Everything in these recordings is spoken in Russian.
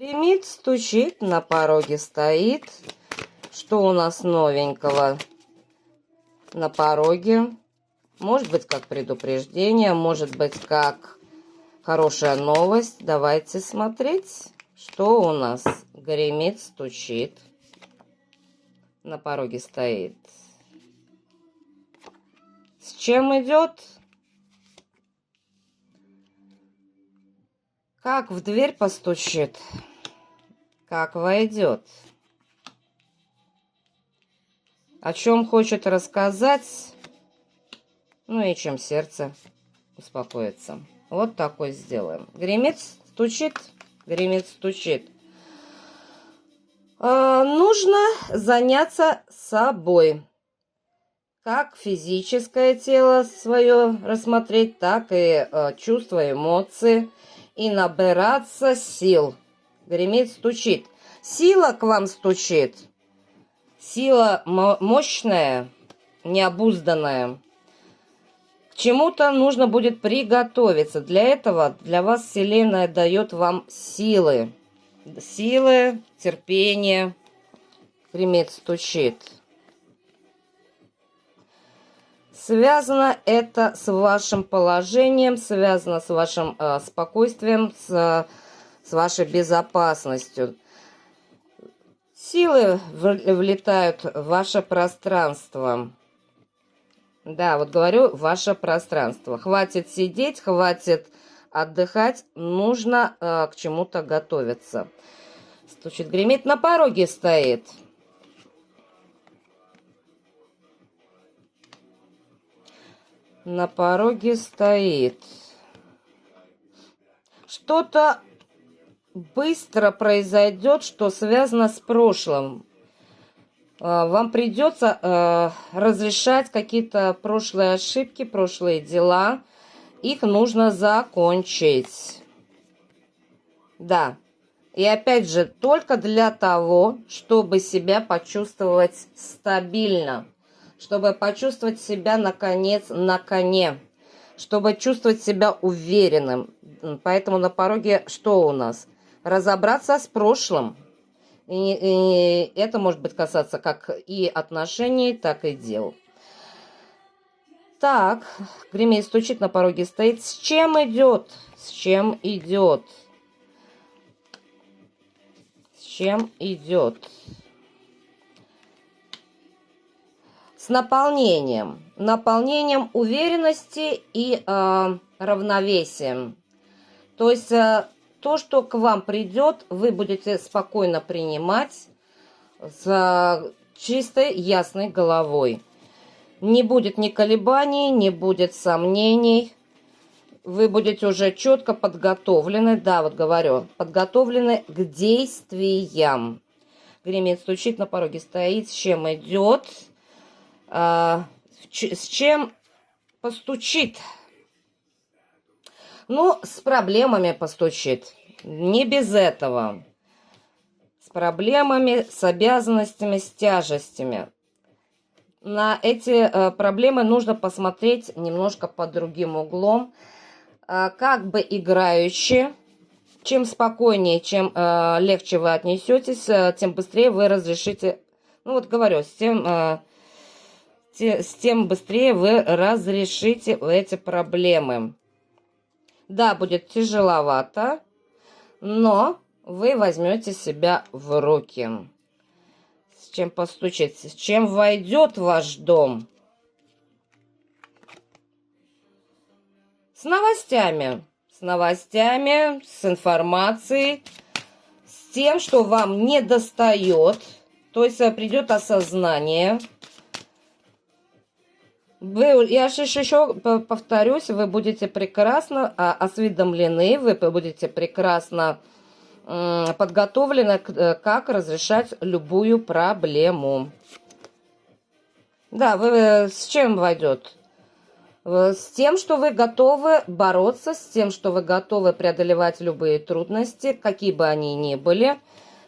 Гремит, стучит, на пороге стоит. Что у нас новенького на пороге? Может быть, как предупреждение, может быть, как хорошая новость. Давайте смотреть, что у нас. Гремит, стучит, на пороге стоит. С чем идет? Как в дверь постучит, как войдет. О чем хочет рассказать, ну и чем сердце успокоится. Вот такой сделаем. Гремит, стучит, гремит, стучит. Нужно заняться собой. Как физическое тело свое рассмотреть, так и чувства, эмоции. И набираться сил. Гремит, стучит. Сила к вам стучит. Сила мощная, необузданная. К чему-то нужно будет приготовиться. Для этого для вас Вселенная дает вам силы. Силы, терпение. Гремит, стучит. Связано это с вашим положением, связано с вашим спокойствием, с вашей безопасностью. Силы влетают в ваше пространство. Да, вот говорю, ваше пространство. Хватит сидеть, хватит отдыхать, нужно к чему-то готовиться. Стучит, гремит, на пороге стоит. На пороге стоит. Что-то быстро произойдет, что связано с прошлым. Вам придется разрешать какие-то прошлые ошибки, прошлые дела. Их нужно закончить. Да. И опять же, только для того, чтобы себя почувствовать стабильно. Чтобы почувствовать себя, наконец, на коне. Чтобы чувствовать себя уверенным. Поэтому на пороге что у нас? Разобраться с прошлым. И это может быть касаться как и отношений, так и дел. Так, гремит, стучит, на пороге стоит. С чем идет? С чем идет? С чем идет? С наполнением. Наполнением уверенности и равновесием. То есть то, что к вам придет, вы будете спокойно принимать с чистой, ясной головой. Не будет ни колебаний, не будет сомнений. Вы будете уже четко подготовлены, да, вот говорю, подготовлены к действиям. Гремит, стучит, на пороге стоит. С чем идет? С чем постучит? Ну, с проблемами постучит. Не без этого. С проблемами, с обязанностями, с тяжестями. На эти проблемы нужно посмотреть немножко под другим углом. Как бы играючи. Чем спокойнее, чем легче вы отнесетесь, тем быстрее вы разрешите. Ну, вот говорю, с тем быстрее вы разрешите эти проблемы. Да, будет тяжеловато, но вы возьмете себя в руки. С чем постучит, с чем войдет в ваш дом? С новостями. С новостями, с информацией, с тем, что вам не достает. То есть придет осознание. Я еще повторюсь, вы будете прекрасно осведомлены, вы будете прекрасно подготовлены, как разрешать любую проблему. Да, вы с чем войдет? С тем, что вы готовы бороться, с тем, что вы готовы преодолевать любые трудности, какие бы они ни были.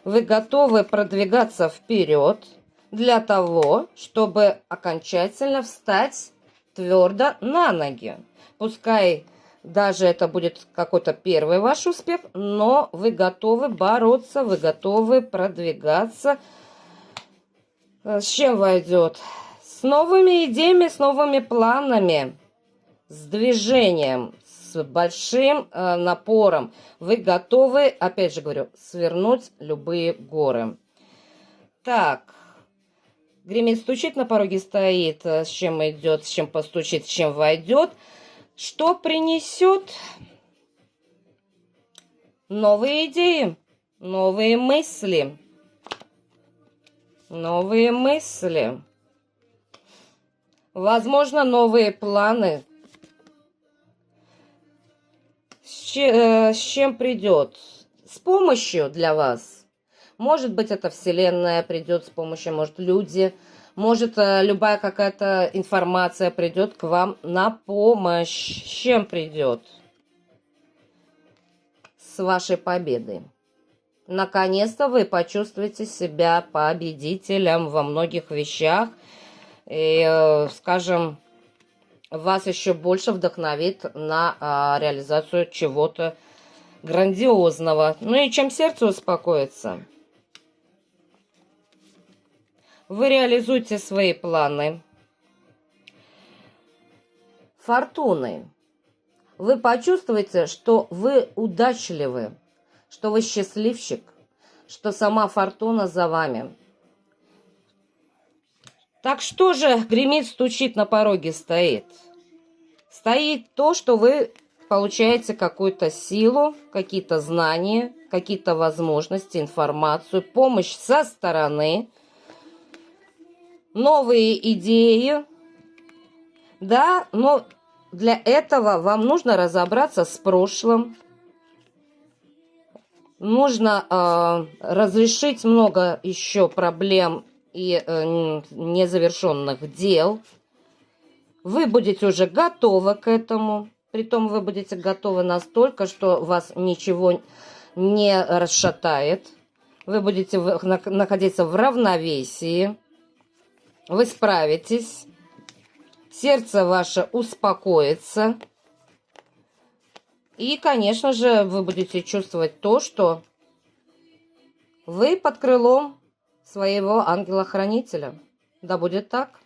Вы готовы продвигаться вперед для того, чтобы окончательно встать твердо на ноги. Пускай Даже это будет какой-то первый ваш успех, но вы готовы бороться, вы готовы продвигаться. С чем войдет? С новыми идеями, с новыми планами, с движением, с большим напором. Вы готовы, опять же говорю, свернуть любые горы. Так, гремит, стучит, на пороге стоит. С чем идет, с чем постучит, с чем войдет. Что принесет? Новые идеи, новые мысли. Новые мысли. Возможно, новые планы. С чем придет? С помощью для вас. Может быть, это Вселенная придет с помощью, может, люди. Может, любая какая-то информация придет к вам на помощь. С чем придет? С вашей победой. Наконец-то вы почувствуете себя победителем во многих вещах. И, скажем, вас еще больше вдохновит на реализацию чего-то грандиозного. Ну и чем сердце успокоится. Вы реализуете свои планы. Фортуны. Вы почувствуете, что вы удачливы, что вы счастливчик, что сама фортуна за вами. Так что же гремит, стучит, на пороге стоит? Стоит то, что вы получаете какую-то силу, какие-то знания, какие-то возможности, информацию, помощь со стороны, новые идеи. Да, но для этого вам нужно разобраться с прошлым. Нужно разрешить много еще проблем и незавершенных дел. Вы будете уже готовы к этому. Притом вы будете готовы настолько, что вас ничего не расшатает. Вы будете находиться в равновесии. Вы справитесь. Сердце ваше успокоится. И, конечно же, вы будете чувствовать то, что вы под крылом своего ангела-хранителя. Да будет так.